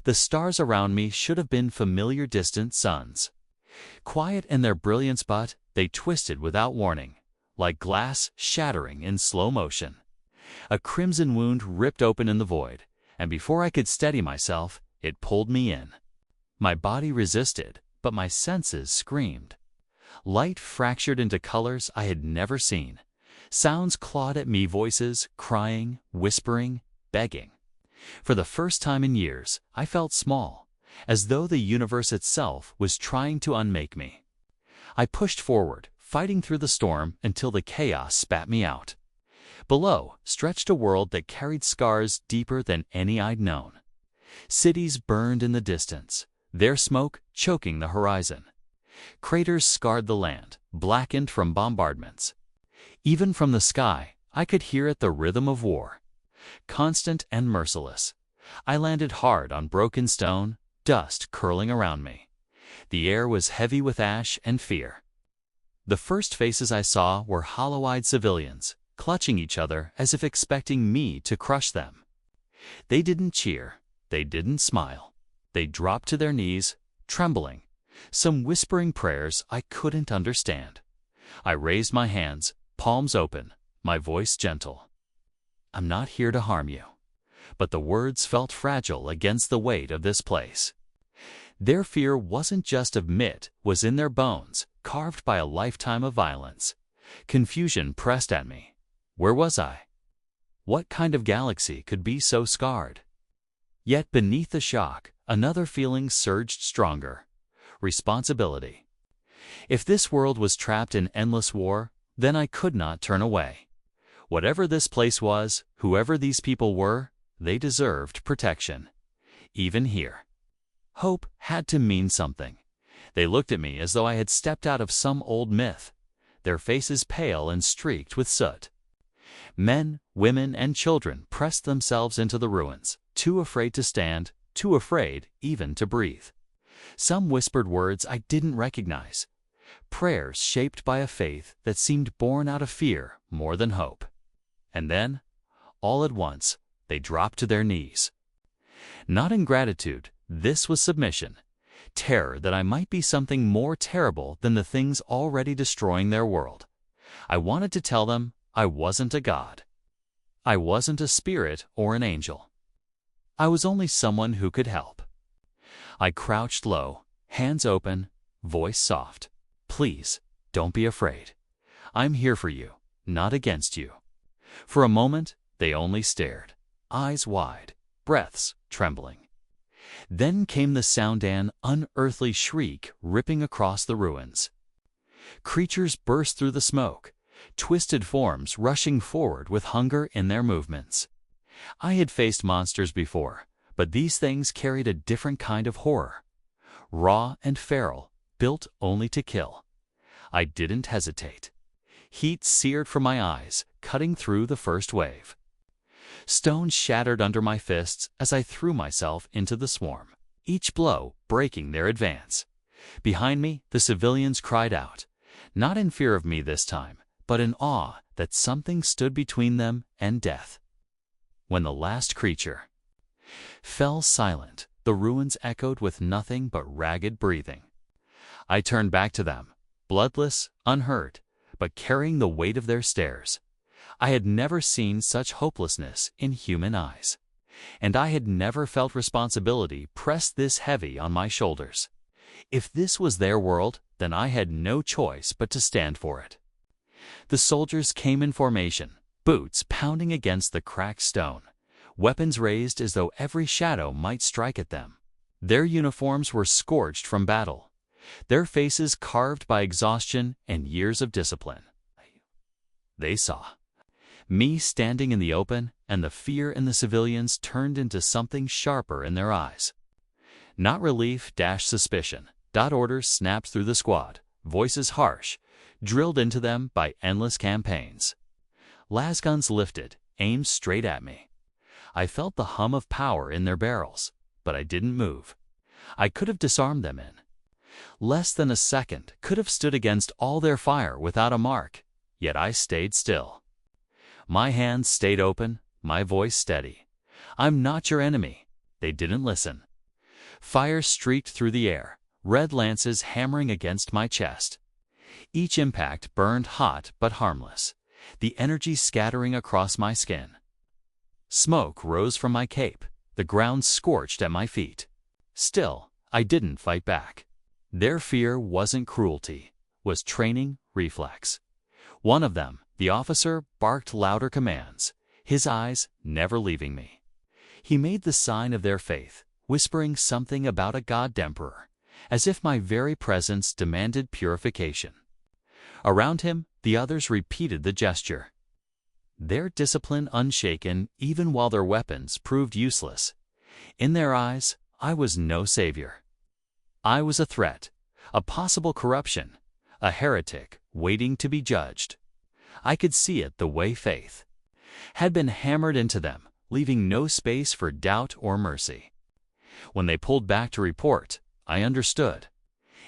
The stars around me should have been familiar distant suns. Quiet in their brilliance, but they twisted without warning, like glass shattering in slow motion. A crimson wound ripped open in the void, and before I could steady myself, it pulled me in. My body resisted, but my senses screamed. Light fractured into colors I had never seen. Sounds clawed at me, voices crying, whispering, begging. For the first time in years, I felt small, as though the universe itself was trying to unmake me. I pushed forward, fighting through the storm until the chaos spat me out. Below stretched a world that carried scars deeper than any I'd known. Cities burned in the distance, their smoke choking the horizon. Craters scarred the land, blackened from bombardments. Even from the sky, I could hear it, the rhythm of war. Constant and merciless. I landed hard on broken stone, dust curling around me. The air was heavy with ash and fear. The first faces I saw were hollow-eyed civilians, clutching each other as if expecting me to crush them. They didn't cheer, they didn't smile. They dropped to their knees, trembling, some whispering prayers I couldn't understand. I raised my hands, palms open, my voice gentle. "I'm not here to harm you." But the words felt fragile against the weight of this place. Their fear wasn't just of Mitt, was in their bones, carved by a lifetime of violence. Confusion pressed at me. Where was I? What kind of galaxy could be so scarred? Yet beneath the shock, another feeling surged stronger. Responsibility. If this world was trapped in endless war, then I could not turn away. Whatever this place was, whoever these people were, they deserved protection. Even here. Hope had to mean something. They looked at me as though I had stepped out of some old myth, their faces pale and streaked with soot. Men, women, and children pressed themselves into the ruins, too afraid to stand, too afraid even to breathe. Some whispered words I didn't recognize, prayers shaped by a faith that seemed born out of fear more than hope. And then, all at once, they dropped to their knees. Not in gratitude, this was submission, terror that I might be something more terrible than the things already destroying their world. I wanted to tell them I wasn't a god. I wasn't a spirit or an angel. I was only someone who could help. I crouched low, hands open, voice soft. "Please, don't be afraid. I'm here for you, not against you." For a moment, they only stared, eyes wide, breaths trembling. Then came the sound, an unearthly shriek ripping across the ruins. Creatures burst through the smoke, twisted forms rushing forward with hunger in their movements. I had faced monsters before, but these things carried a different kind of horror. Raw and feral, built only to kill. I didn't hesitate. Heat seared from my eyes, cutting through the first wave. Stones shattered under my fists as I threw myself into the swarm, each blow breaking their advance. Behind me, the civilians cried out, not in fear of me this time, but in awe that something stood between them and death. When the last creature fell silent, the ruins echoed with nothing but ragged breathing. I turned back to them, bloodless, unhurt, but carrying the weight of their stares. I had never seen such hopelessness in human eyes, and I had never felt responsibility pressed this heavy on my shoulders. If this was their world, then I had no choice but to stand for it. The soldiers came in formation, boots pounding against the cracked stone, weapons raised as though every shadow might strike at them. Their uniforms were scorched from battle, their faces carved by exhaustion and years of discipline. They saw me standing in the open, and the fear in the civilians turned into something sharper in their eyes. Not relief, suspicion. Orders snapped through the squad, voices harsh, drilled into them by endless campaigns. Lasguns lifted, aimed straight at me. I felt the hum of power in their barrels, but I didn't move. I could have disarmed them in less than a second, could have stood against all their fire without a mark, yet I stayed still. My hands stayed open, my voice steady. "I'm not your enemy." They didn't listen. Fire streaked through the air, red lances hammering against my chest. Each impact burned hot but harmless, the energy scattering across my skin. Smoke rose from my cape, the ground scorched at my feet. Still, I didn't fight back. Their fear wasn't cruelty, was training, reflex. One of them, the officer, barked louder commands, his eyes never leaving me. He made the sign of their faith, whispering something about a god-emperor, as if my very presence demanded purification. Around him, the others repeated the gesture. Their discipline unshaken even while their weapons proved useless. In their eyes, I was no savior. I was a threat, a possible corruption, a heretic waiting to be judged. I could see it the way faith had been hammered into them, leaving no space for doubt or mercy. When they pulled back to report, I understood.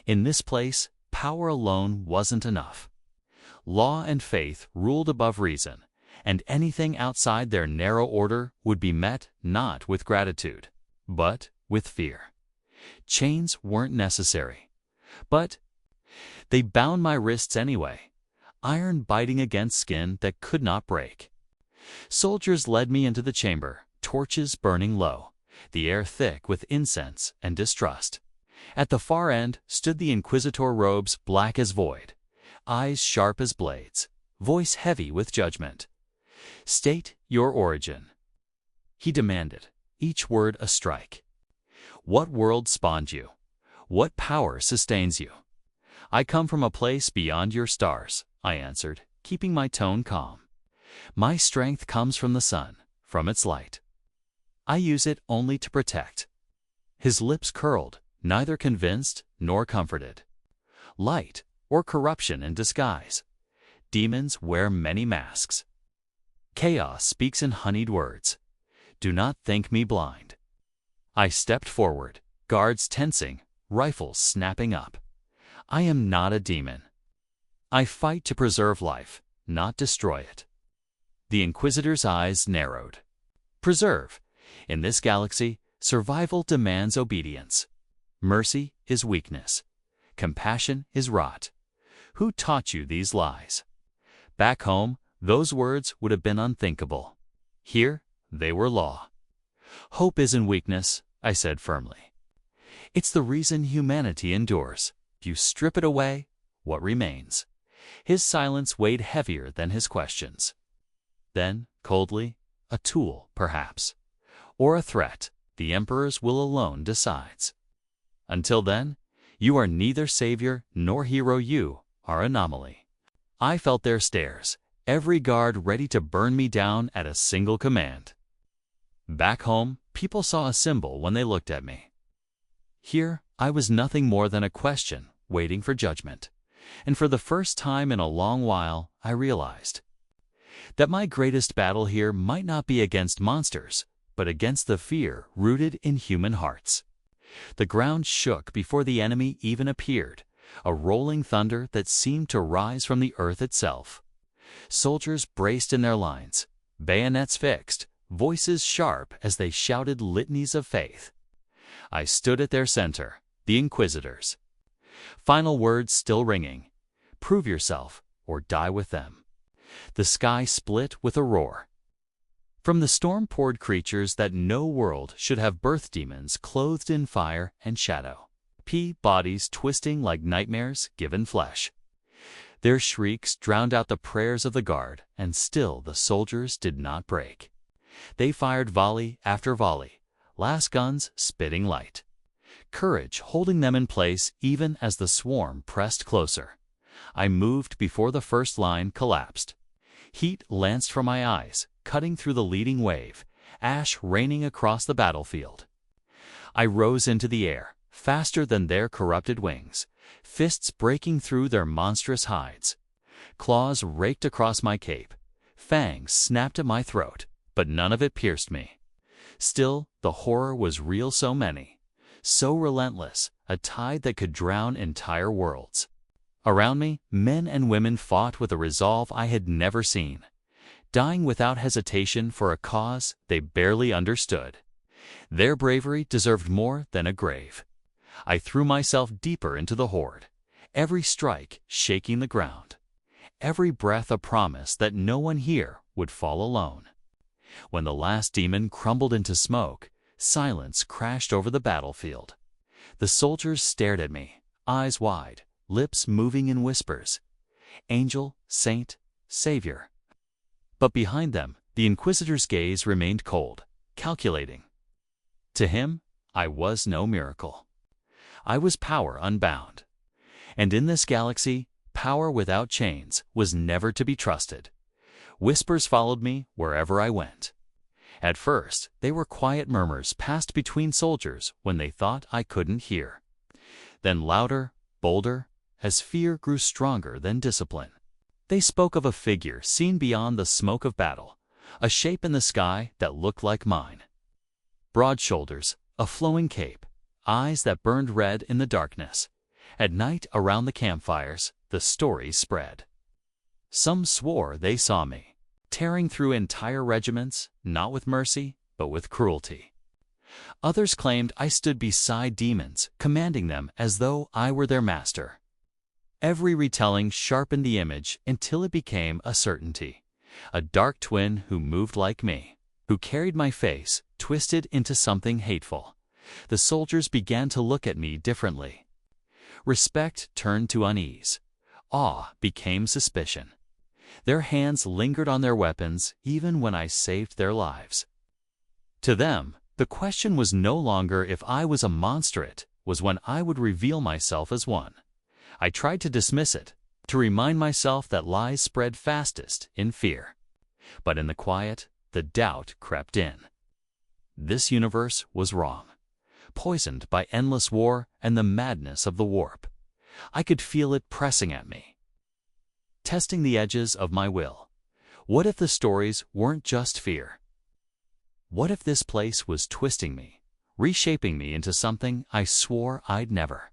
In this place, power alone wasn't enough. Law and faith ruled above reason, and anything outside their narrow order would be met not with gratitude, but with fear. Chains weren't necessary, but they bound my wrists anyway, iron biting against skin that could not break. Soldiers led me into the chamber, torches burning low, the air thick with incense and distrust. At the far end stood the inquisitor, robes black as void, eyes sharp as blades, voice heavy with judgment. "State your origin," he demanded, each word a strike. "What world spawned you? What power sustains you?" "I come from a place beyond your stars," I answered, keeping my tone calm. "My strength comes from the sun, from its light. I use it only to protect." His lips curled, neither convinced nor comforted. Light, or corruption in disguise. Demons wear many masks. Chaos speaks in honeyed words. Do not think me blind. I stepped forward, guards tensing, rifles snapping up. I am not a demon. I fight to preserve life, not destroy it. The Inquisitor's eyes narrowed. Preserve. In this galaxy, survival demands obedience. Mercy is weakness. Compassion is rot. Who taught you these lies? Back home, those words would have been unthinkable. Here, they were law. Hope isn't weakness, I said firmly. It's the reason humanity endures. If you strip it away, what remains? His silence weighed heavier than his questions. Then, coldly, a tool, perhaps. Or a threat, the Emperor's will alone decides. Until then, you are neither savior nor hero, you are anomaly. I felt their stares, every guard ready to burn me down at a single command. Back home, people saw a symbol when they looked at me. Here, I was nothing more than a question, waiting for judgment. And for the first time in a long while, I realized that my greatest battle here might not be against monsters, but against the fear rooted in human hearts. The ground shook before the enemy even appeared, a rolling thunder that seemed to rise from the earth itself. Soldiers braced in their lines, bayonets fixed, voices sharp as they shouted litanies of faith. I stood at their center, the Inquisitors. Final words still ringing. Prove yourself, or die with them. The sky split with a roar. From the storm poured creatures that no world should have birthed, demons clothed in fire and shadow. Bodies twisting like nightmares given flesh. Their shrieks drowned out the prayers of the guard, and still the soldiers did not break. They fired volley after volley, last guns spitting light. Courage holding them in place even as the swarm pressed closer. I moved before the first line collapsed. Heat lanced from my eyes, cutting through the leading wave, ash raining across the battlefield. I rose into the air, faster than their corrupted wings, fists breaking through their monstrous hides. Claws raked across my cape, fangs snapped at my throat, but none of it pierced me. Still, the horror was real, so many. So relentless, a tide that could drown entire worlds. Around me, men and women fought with a resolve I had never seen, dying without hesitation for a cause they barely understood. Their bravery deserved more than a grave. I threw myself deeper into the horde, every strike shaking the ground, every breath a promise that no one here would fall alone. When the last demon crumbled into smoke, silence crashed over the battlefield. The soldiers stared at me, eyes wide, lips moving in whispers. Angel, saint, savior. But behind them, the Inquisitor's gaze remained cold, calculating. To him, I was no miracle. I was power unbound. And in this galaxy, power without chains was never to be trusted. Whispers followed me wherever I went. At first, they were quiet murmurs passed between soldiers when they thought I couldn't hear. Then louder, bolder, as fear grew stronger than discipline. They spoke of a figure seen beyond the smoke of battle, a shape in the sky that looked like mine. Broad shoulders, a flowing cape, eyes that burned red in the darkness. At night around the campfires, the stories spread. Some swore they saw me, tearing through entire regiments, not with mercy, but with cruelty. Others claimed I stood beside demons, commanding them as though I were their master. Every retelling sharpened the image until it became a certainty. A dark twin who moved like me, who carried my face twisted into something hateful. The soldiers began to look at me differently. Respect turned to unease. Awe became suspicion. Their hands lingered on their weapons even when I saved their lives. To them, the question was no longer if I was a monster, it was when I would reveal myself as one. I tried to dismiss it, to remind myself that lies spread fastest in fear. But in the quiet, the doubt crept in. This universe was wrong, poisoned by endless war and the madness of the warp. I could feel it pressing at me, testing the edges of my will. What if the stories weren't just fear? What if this place was twisting me, reshaping me into something I swore I'd never?